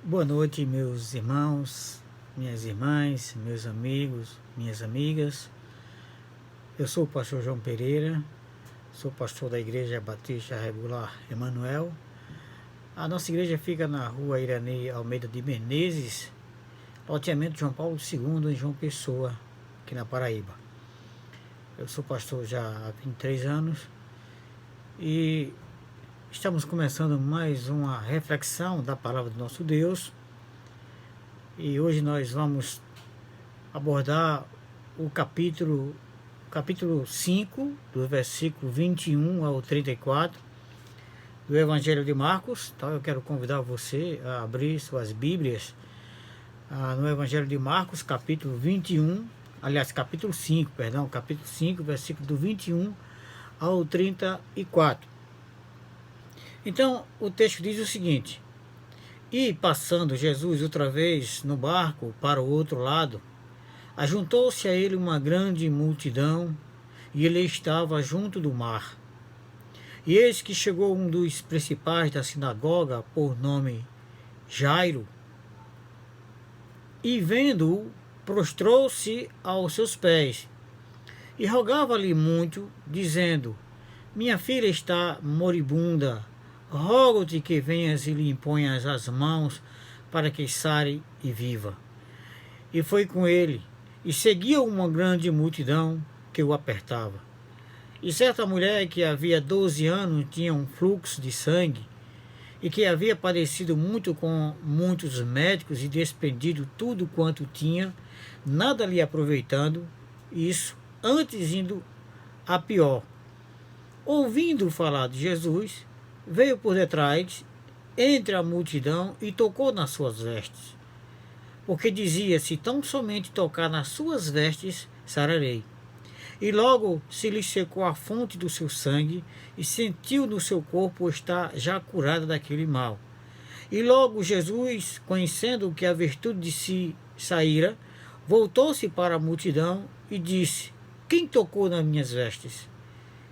Boa noite, meus irmãos, minhas irmãs, meus amigos, minhas amigas. Eu sou o pastor João Pereira, sou pastor da Igreja Batista Regular Emanuel. A nossa igreja fica na rua Irani Almeida de Menezes, loteamento João Paulo II, em João Pessoa, aqui na Paraíba. Eu sou pastor já há 23 anos e estamos começando mais uma reflexão da palavra do nosso Deus. E hoje nós vamos abordar o capítulo 5, do versículo 21 ao 34, do Evangelho de Marcos. Então eu quero convidar você a abrir suas Bíblias no Evangelho de Marcos, capítulo 21, aliás, capítulo 5, versículo do 21 ao 34. Então, o texto diz o seguinte: E passando Jesus outra vez no barco para o outro lado, ajuntou-se a ele uma grande multidão, e ele estava junto do mar. E eis que chegou um dos principais da sinagoga, por nome Jairo, e vendo-o, prostrou-se aos seus pés, e rogava-lhe muito, dizendo: Minha filha está moribunda, rogo-te que venhas e lhe imponhas as mãos, para que sare e viva. E foi com ele, e seguia uma grande multidão que o apertava. E certa mulher que havia 12 anos tinha um fluxo de sangue, e que havia padecido muito com muitos médicos e despendido tudo quanto tinha, nada lhe aproveitando, isso antes indo a pior. Ouvindo falar de Jesus, veio por detrás, entre a multidão, e tocou nas suas vestes. Porque dizia: se tão somente tocar nas suas vestes, sararei. E logo se lhe secou a fonte do seu sangue, e sentiu no seu corpo estar já curada daquele mal. E logo Jesus, conhecendo que a virtude de si saíra, voltou-se para a multidão e disse: Quem tocou nas minhas vestes?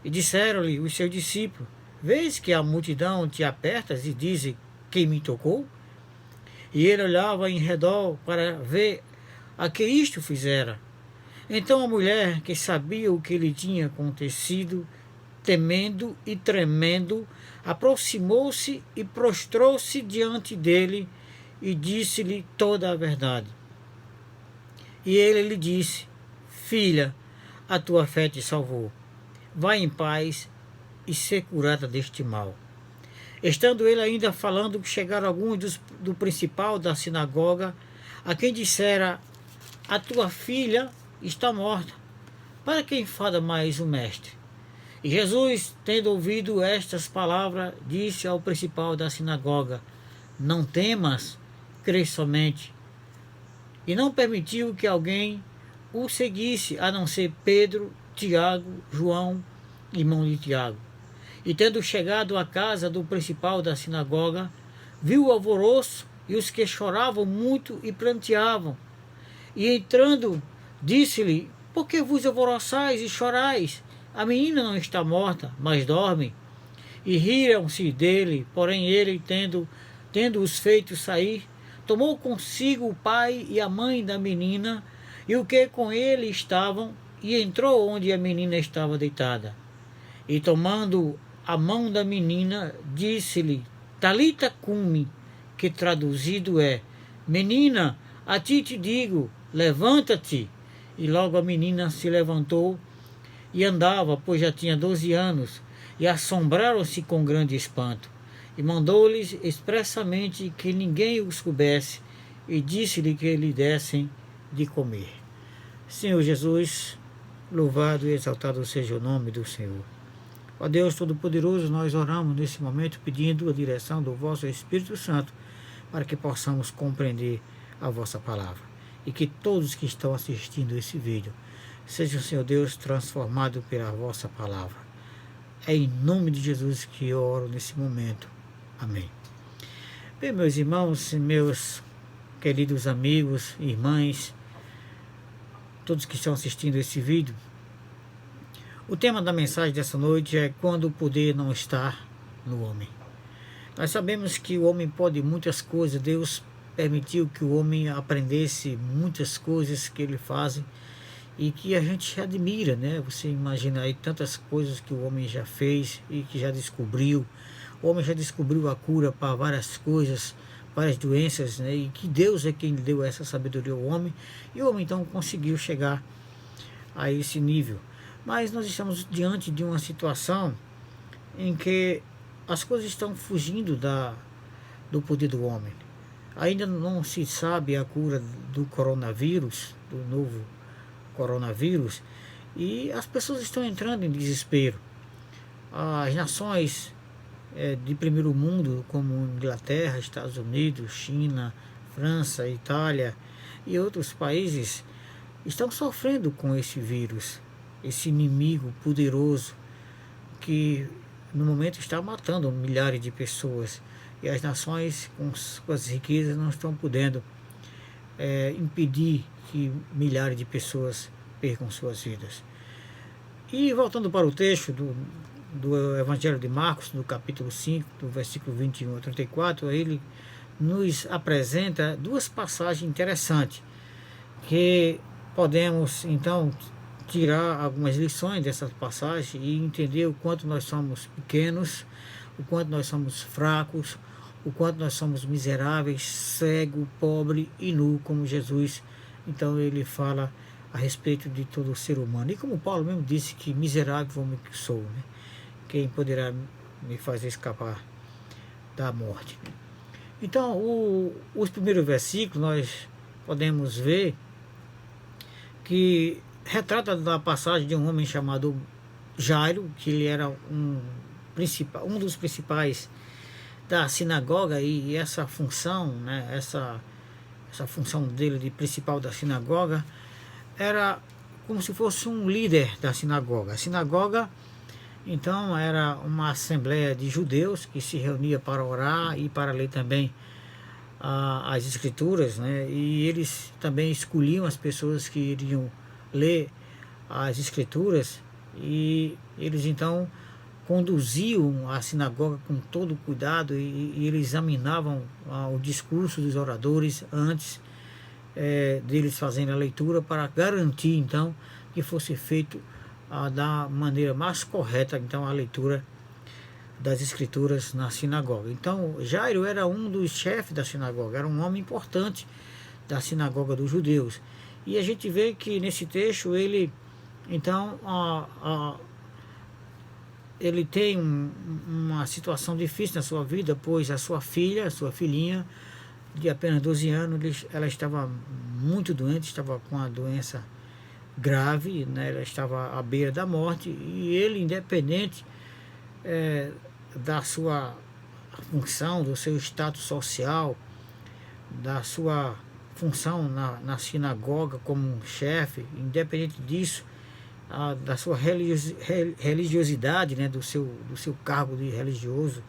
E disseram-lhe os seus discípulos: Vês que a multidão te apertas e diz: Quem me tocou? E ele olhava em redor para ver a que isto fizera. Então a mulher, que sabia o que lhe tinha acontecido, temendo e tremendo, aproximou-se e prostrou-se diante dele e disse-lhe toda a verdade. E ele lhe disse: Filha, a tua fé te salvou. Vai em paz e ser curada deste mal. Estando ele ainda falando, chegaram alguns do principal da sinagoga, a quem dissera: A tua filha está morta. Para que enfada mais o mestre? E Jesus, tendo ouvido estas palavras, disse ao principal da sinagoga: Não temas, crê somente. E não permitiu que alguém o seguisse, a não ser Pedro, Tiago, João, irmão de Tiago. E tendo chegado à casa do principal da sinagoga, viu o alvoroço e os que choravam muito e pranteavam. E entrando, disse-lhe: Por que vos alvoroçais e chorais? A menina não está morta, mas dorme. E riram-se dele, porém ele, tendo-os feito sair, tomou consigo o pai e a mãe da menina, e o que com ele estavam, e entrou onde a menina estava deitada. E tomando a mão da menina, disse-lhe: Talita cumi, que traduzido é: Menina, a ti te digo, levanta-te. E logo a menina se levantou e andava, pois já tinha 12 anos, e assombraram-se com grande espanto. E mandou-lhes expressamente que ninguém os soubesse, e disse-lhe que lhe dessem de comer. Senhor Jesus, louvado e exaltado seja o nome do Senhor. Ó Deus Todo-Poderoso, nós oramos nesse momento pedindo a direção do vosso Espírito Santo para que possamos compreender a vossa palavra e que todos que estão assistindo esse vídeo sejam, Senhor Deus, transformados pela vossa palavra. É em nome de Jesus que eu oro nesse momento. Amém. Bem, meus irmãos, meus queridos amigos, irmãs, todos que estão assistindo esse vídeo, o tema da mensagem dessa noite é: quando o poder não está no homem. Nós sabemos que o homem pode muitas coisas, Deus permitiu que o homem aprendesse muitas coisas que ele faz e que a gente admira, né? Você imagina aí tantas coisas que o homem já fez e que já descobriu. O homem já descobriu a cura para várias coisas, várias doenças, né? E que Deus é quem deu essa sabedoria ao homem, e o homem então conseguiu chegar a esse nível. Mas nós estamos diante de uma situação em que as coisas estão fugindo do poder do homem. Ainda não se sabe a cura do coronavírus, do novo coronavírus, e as pessoas estão entrando em desespero. As nações de primeiro mundo, como Inglaterra, Estados Unidos, China, França, Itália e outros países, estão sofrendo com esse vírus, esse inimigo poderoso que no momento está matando milhares de pessoas, e as nações com suas riquezas não estão podendo impedir que milhares de pessoas percam suas vidas. E voltando para o texto do Evangelho de Marcos, no capítulo 5, do versículo 21 a 34, ele nos apresenta duas passagens interessantes, que podemos então tirar algumas lições dessas passagens e entender o quanto nós somos pequenos, o quanto nós somos fracos, o quanto nós somos miseráveis, cego, pobre e nu, como Jesus. Então ele fala a respeito de todo ser humano. E como Paulo mesmo disse, que miserável homem que sou, né? Quem poderá me fazer escapar da morte? Então, os primeiros versículos nós podemos ver que retrata da passagem de um homem chamado Jairo, que ele era um dos principais da sinagoga, e essa função, né, essa função dele de principal da sinagoga era como se fosse um líder da sinagoga. A sinagoga, então, era uma assembleia de judeus que se reunia para orar e para ler também as escrituras, né? E eles também escolhiam as pessoas que iriam ler as escrituras, e eles então conduziam a sinagoga com todo cuidado, e eles examinavam o discurso dos oradores antes deles fazerem a leitura, para garantir então que fosse feito da maneira mais correta então a leitura das escrituras na sinagoga. Então Jairo era um dos chefes da sinagoga, era um homem importante da sinagoga dos judeus, e a gente vê que nesse texto ele então ele tem uma situação difícil na sua vida, pois a sua filhinha de apenas 12 anos, ela estava muito doente, estava com a doença grave, né? Ela estava à beira da morte, e ele, independente da sua função, do seu status social, da sua função na sinagoga como um chefe, independente disso, da sua religiosidade, né, do seu cargo de religioso,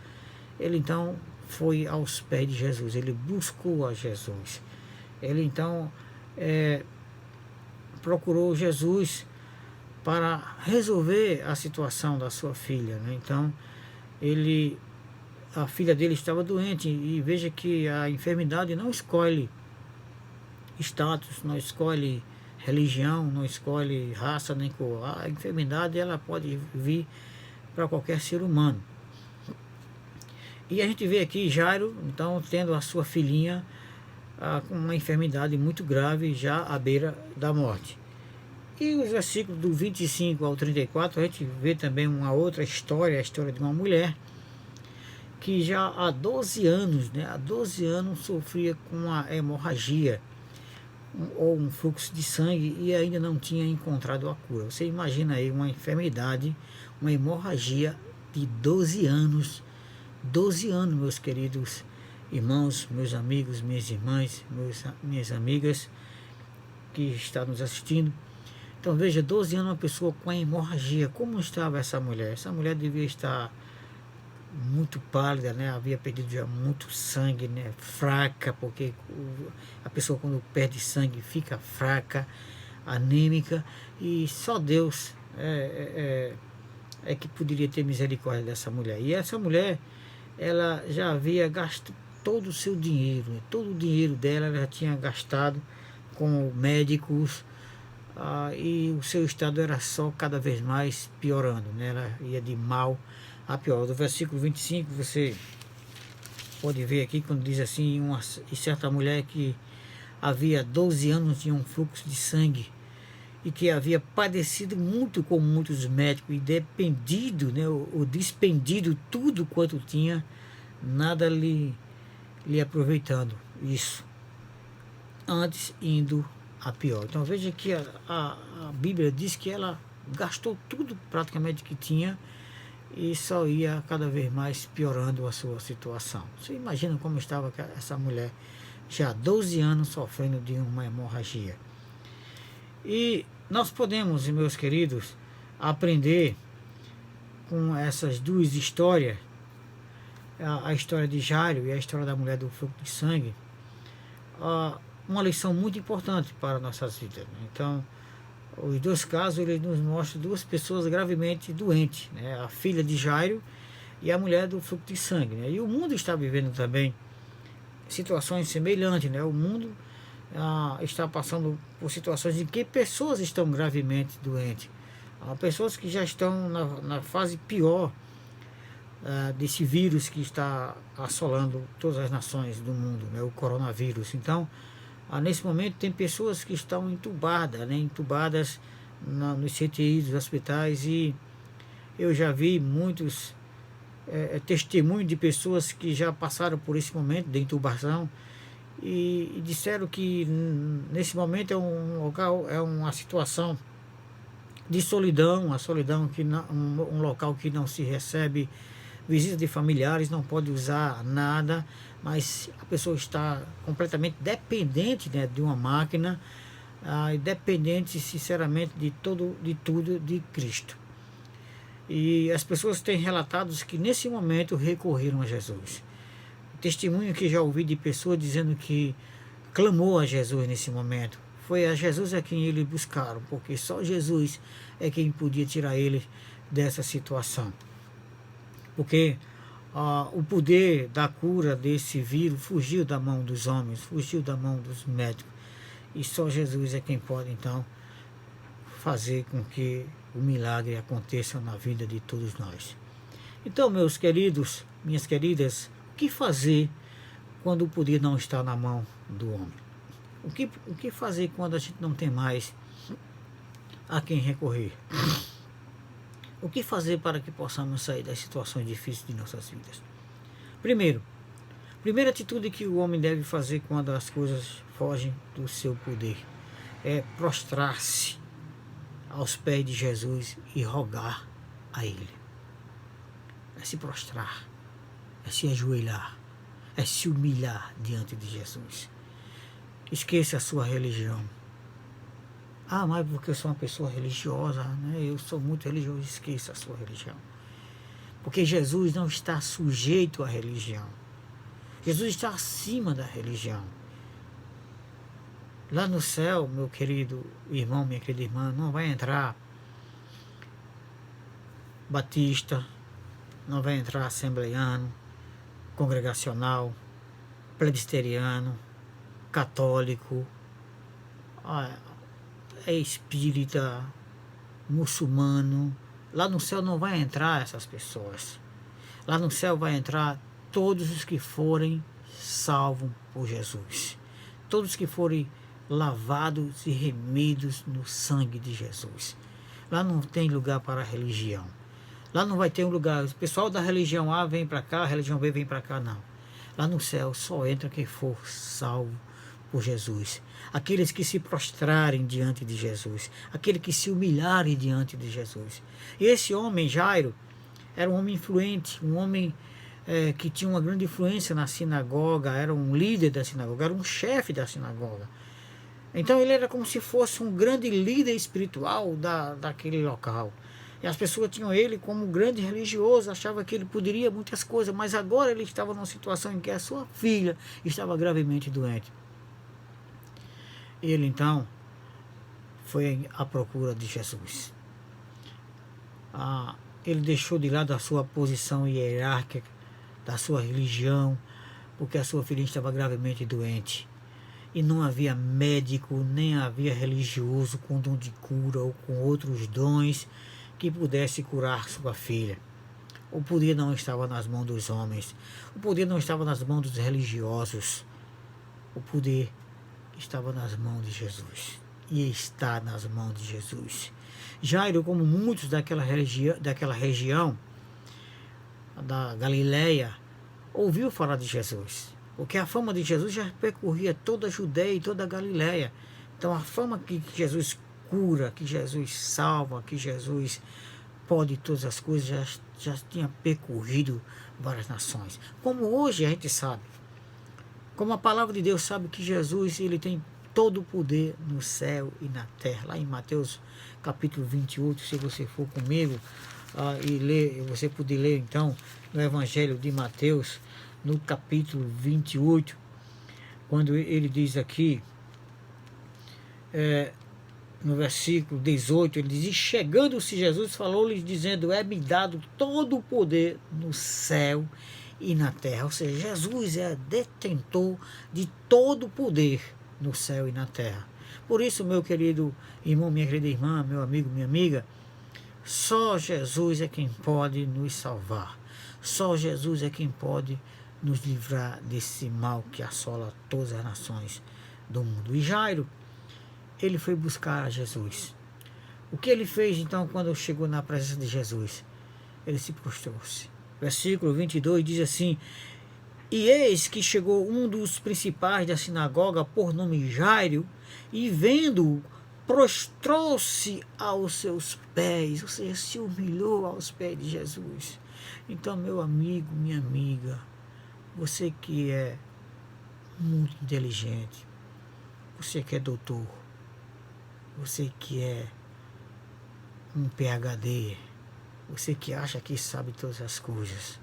ele então foi aos pés de Jesus, ele buscou a Jesus, ele então procurou Jesus para resolver a situação da sua filha, né? Então a filha dele estava doente, e veja que a enfermidade não escolhe status, não escolhe religião, não escolhe raça nem cor. A enfermidade ela pode vir para qualquer ser humano. E a gente vê aqui Jairo, então, tendo a sua filhinha com uma enfermidade muito grave, já à beira da morte. E os versículos do 25 ao 34, a gente vê também uma outra história, a história de uma mulher que já há 12 anos, né, há 12 anos sofria com uma hemorragia, ou um fluxo de sangue, e ainda não tinha encontrado a cura. Você imagina aí uma enfermidade, uma hemorragia de 12 anos. 12 anos, meus queridos irmãos, meus amigos, minhas irmãs, minhas amigas que estão nos assistindo. Então veja, 12 anos, uma pessoa com a hemorragia. Como estava essa mulher? Essa mulher devia estar muito pálida, né? Havia perdido já muito sangue, né? Fraca, porque a pessoa quando perde sangue fica fraca, anêmica, e só Deus é que poderia ter misericórdia dessa mulher. E essa mulher, ela já havia gasto todo o seu dinheiro, né? Todo o dinheiro dela ela já tinha gastado com médicos, e o seu estado era só cada vez mais piorando, né? Ela ia de mal a pior. Do versículo 25 você pode ver aqui quando diz assim, e certa mulher que havia 12 anos tinha um fluxo de sangue e que havia padecido muito com muitos médicos e dependido, né, ou despendido tudo quanto tinha, nada lhe aproveitando isso, antes indo a pior. Então veja que a Bíblia diz que ela gastou tudo praticamente que tinha e só ia cada vez mais piorando a sua situação. Você imagina como estava essa mulher já há 12 anos sofrendo de uma hemorragia. E nós podemos, meus queridos, aprender com essas duas histórias, a história de Jairo e a história da mulher do fluxo de sangue, uma lição muito importante para nossas vidas. Então, os dois casos eles nos mostram duas pessoas gravemente doentes, né? A filha de Jairo e a mulher do fluxo de sangue, né? E o mundo está vivendo também situações semelhantes, né? O mundo está passando por situações em que pessoas estão gravemente doentes, pessoas que já estão na fase pior desse vírus que está assolando todas as nações do mundo, né? O coronavírus. Então, nesse momento tem pessoas que estão entubadas, né? Entubadas nos CTIs dos hospitais, e eu já vi muitos testemunhos de pessoas que já passaram por esse momento de intubação e disseram que nesse momento é um local, é uma situação de solidão, uma solidão que não, um local que não se recebe visita de familiares, não pode usar nada, mas a pessoa está completamente dependente, né, de uma máquina, e dependente sinceramente de tudo de Cristo. E as pessoas têm relatados que nesse momento recorreram a Jesus. Testemunho que já ouvi de pessoas dizendo que clamou a Jesus nesse momento. Foi a Jesus a quem eles buscaram, porque só Jesus é quem podia tirar eles dessa situação. Porque o poder da cura desse vírus fugiu da mão dos homens, fugiu da mão dos médicos. E só Jesus é quem pode, então, fazer com que o milagre aconteça na vida de todos nós. Então, meus queridos, minhas queridas, o que fazer quando o poder não está na mão do homem? O que fazer quando a gente não tem mais a quem recorrer? O que fazer para que possamos sair das situações difíceis de nossas vidas? Primeira atitude que o homem deve fazer quando as coisas fogem do seu poder é prostrar-se aos pés de Jesus e rogar a Ele. É se prostrar, é se ajoelhar, é se humilhar diante de Jesus. Esqueça a sua religião. Mas porque eu sou uma pessoa religiosa, né? Eu sou muito religioso. Esqueça a sua religião. Porque Jesus não está sujeito à religião. Jesus está acima da religião. Lá no céu, meu querido irmão, minha querida irmã, não vai entrar batista, não vai entrar assembleiano, congregacional, presbiteriano, católico, é espírita, muçulmano. Lá no céu não vai entrar essas pessoas. Lá no céu vai entrar todos os que forem salvos por Jesus. Todos que forem lavados e remidos no sangue de Jesus. Lá não tem lugar para a religião. Lá não vai ter um lugar, o pessoal da religião A vem para cá, a religião B vem para cá, não. Lá no céu só entra quem for salvo por Jesus. Aqueles que se prostrarem diante de Jesus. Aqueles que se humilharem diante de Jesus. E esse homem, Jairo, era um homem influente, um homem que tinha uma grande influência na sinagoga, era um líder da sinagoga, era um chefe da sinagoga. Então ele era como se fosse um grande líder espiritual daquele local. E as pessoas tinham ele como um grande religioso, achavam que ele poderia muitas coisas, mas agora ele estava numa situação em que a sua filha estava gravemente doente. Ele então foi à procura de Jesus. Ele deixou de lado a sua posição hierárquica, da sua religião, porque a sua filhinha estava gravemente doente. E não havia médico, nem havia religioso com dom de cura ou com outros dons que pudesse curar sua filha. O poder não estava nas mãos dos homens, o poder não estava nas mãos dos religiosos, o poder estava nas mãos de Jesus, e está nas mãos de Jesus. Jairo, como muitos daquela região da Galileia, ouviu falar de Jesus, porque a fama de Jesus já percorria toda a Judeia e toda a Galileia. Então a fama que Jesus cura, que Jesus salva, que Jesus pode todas as coisas, já tinha percorrido várias nações. Como hoje a gente sabe, como a palavra de Deus sabe que Jesus ele tem todo o poder no céu e na terra. Lá em Mateus capítulo 28, se você for comigo e ler, você poder ler então no Evangelho de Mateus, no capítulo 28, quando ele diz aqui, no versículo 18, ele diz: e chegando-se Jesus, falou-lhes dizendo: é-me dado todo o poder no céu e na terra. Ou seja, Jesus é detentor de todo o poder no céu e na terra. Por isso, meu querido irmão, minha querida irmã, meu amigo, minha amiga, só Jesus é quem pode nos salvar. Só Jesus é quem pode nos livrar desse mal que assola todas as nações do mundo. E Jairo, ele foi buscar a Jesus. O que ele fez então quando chegou na presença de Jesus? Ele se prostrou-se. Versículo 22 diz assim: e eis que chegou um dos principais da sinagoga, por nome Jairo, e vendo-o, prostrou-se aos seus pés, ou seja, se humilhou aos pés de Jesus. Então, meu amigo, minha amiga, você que é muito inteligente, você que é doutor, você que é um PhD, você que acha que sabe todas as coisas,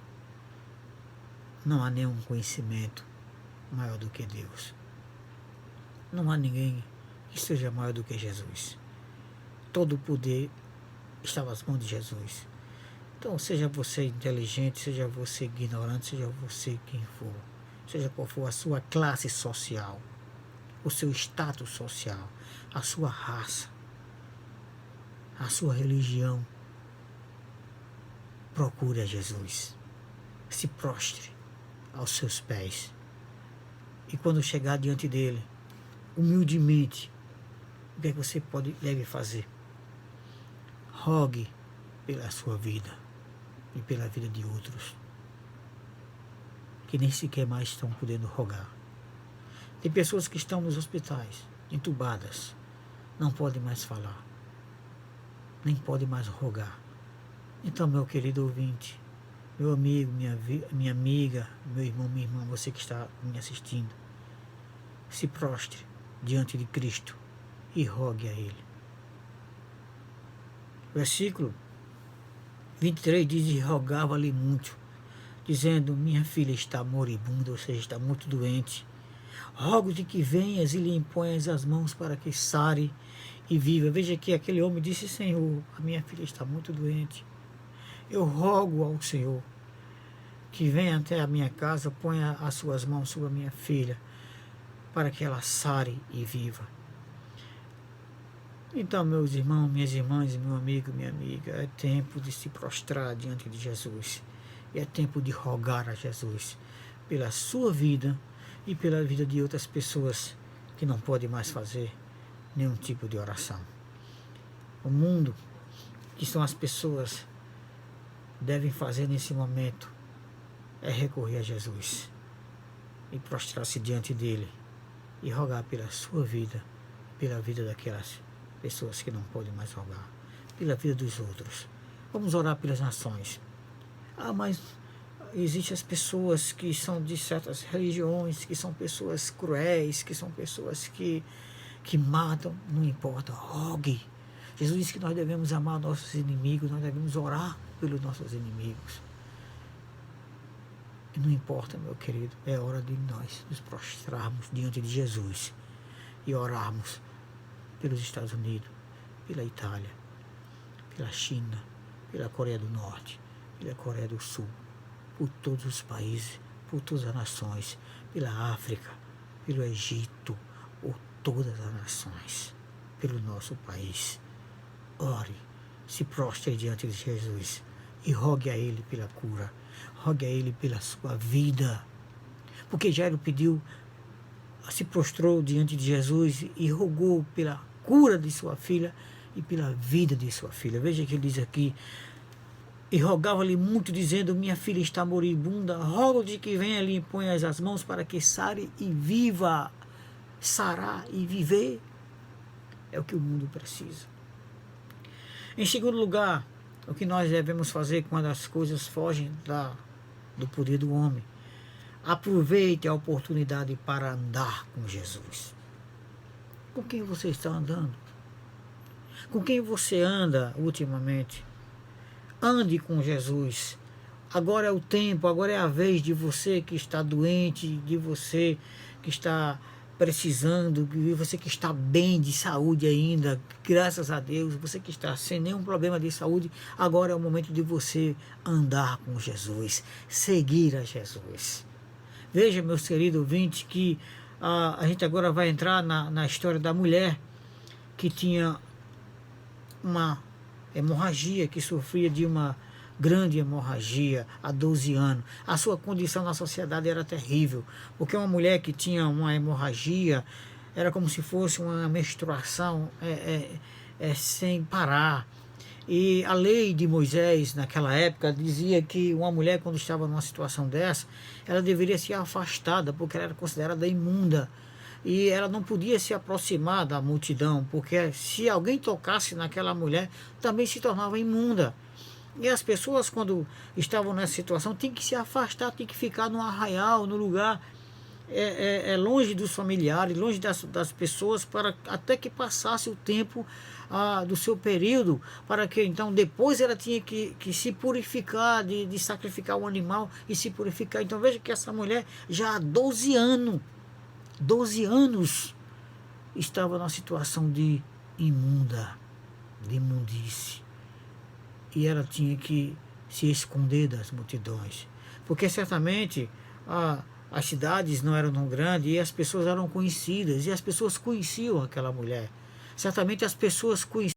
não há nenhum conhecimento maior do que Deus. Não há ninguém que seja maior do que Jesus. Todo o poder está nas mãos de Jesus. Então, seja você inteligente, seja você ignorante, seja você quem for, seja qual for a sua classe social, o seu status social, a sua raça, a sua religião, procure a Jesus. Se prostre aos seus pés. E quando chegar diante dele, humildemente, o que é que você deve fazer? Rogue pela sua vida e pela vida de outros que nem sequer mais estão podendo rogar. Tem pessoas que estão nos hospitais, entubadas, não podem mais falar, nem podem mais rogar. Então, meu querido ouvinte, meu amigo, minha amiga, meu irmão, minha irmã, você que está me assistindo, se prostre diante de Cristo e rogue a Ele. Versículo 23 diz: e rogava-lhe muito, dizendo: minha filha está moribunda, ou seja, está muito doente. Rogo-te que venhas e lhe imponhas as mãos para que sare e viva. Veja que aquele homem disse: Senhor, a minha filha está muito doente. Eu rogo ao Senhor que venha até a minha casa, ponha as suas mãos sobre a minha filha, para que ela sare e viva. Então, meus irmãos, minhas irmãs, meu amigo, minha amiga, é tempo de se prostrar diante de Jesus. E é tempo de rogar a Jesus pela sua vida e pela vida de outras pessoas que não podem mais fazer nenhum tipo de oração. O mundo, que são as pessoas, devem fazer nesse momento é recorrer a Jesus e prostrar-se diante dele e rogar pela sua vida, pela vida daquelas pessoas que não podem mais rogar, pela vida dos outros. Vamos orar pelas nações. Mas existem as pessoas que são de certas religiões, que são pessoas cruéis, que são pessoas que matam. Não importa, rogue. Jesus disse que nós devemos amar nossos inimigos, nós devemos orar pelos nossos inimigos. E não importa, meu querido, é hora de nós nos prostrarmos diante de Jesus e orarmos pelos Estados Unidos, pela Itália, pela China, pela Coreia do Norte, pela Coreia do Sul, por todos os países, por todas as nações, pela África, pelo Egito, por todas as nações, pelo nosso país. Ore, se prostre diante de Jesus e rogue a Ele pela cura, rogue a Ele pela sua vida. Porque Jairo pediu, se prostrou diante de Jesus e rogou pela cura de sua filha e pela vida de sua filha. Veja que ele diz aqui: e rogava-lhe muito, dizendo: minha filha está moribunda, rogo-te que venha e lhe imponhas as mãos para que sare e viva. Sarar e viver é o que o mundo precisa. Em segundo lugar, o que nós devemos fazer quando as coisas fogem do poder do homem? Aproveite a oportunidade para andar com Jesus. Com quem você está andando? Com quem você anda ultimamente? Ande com Jesus. Agora é o tempo, agora é a vez de você que está doente, de você que está precisando, de você que está bem de saúde ainda, graças a Deus, você que está sem nenhum problema de saúde, agora é o momento de você andar com Jesus, seguir a Jesus. Veja, meus queridos ouvintes, que a gente agora vai entrar na história da mulher que tinha uma hemorragia, que sofria de uma grande hemorragia há 12 anos. A sua condição na sociedade era terrível, porque uma mulher que tinha uma hemorragia era como se fosse uma menstruação sem parar. E a lei de Moisés naquela época dizia que uma mulher, quando estava numa situação dessa, ela deveria ser afastada, porque ela era considerada imunda. E ela não podia se aproximar da multidão, porque se alguém tocasse naquela mulher, também se tornava imunda. E as pessoas, quando estavam nessa situação, tinham que se afastar, tinham que ficar no arraial, no lugar longe dos familiares, longe das pessoas, para até que passasse o tempo do seu período, para que então depois ela tinha que se purificar, de sacrificar um animal e se purificar. Então veja que essa mulher já há 12 anos estava numa situação de imundície. E ela tinha que se esconder das multidões, porque certamente as cidades não eram tão grandes e as pessoas eram conhecidas, e as pessoas conheciam aquela mulher. Certamente as pessoas conheciam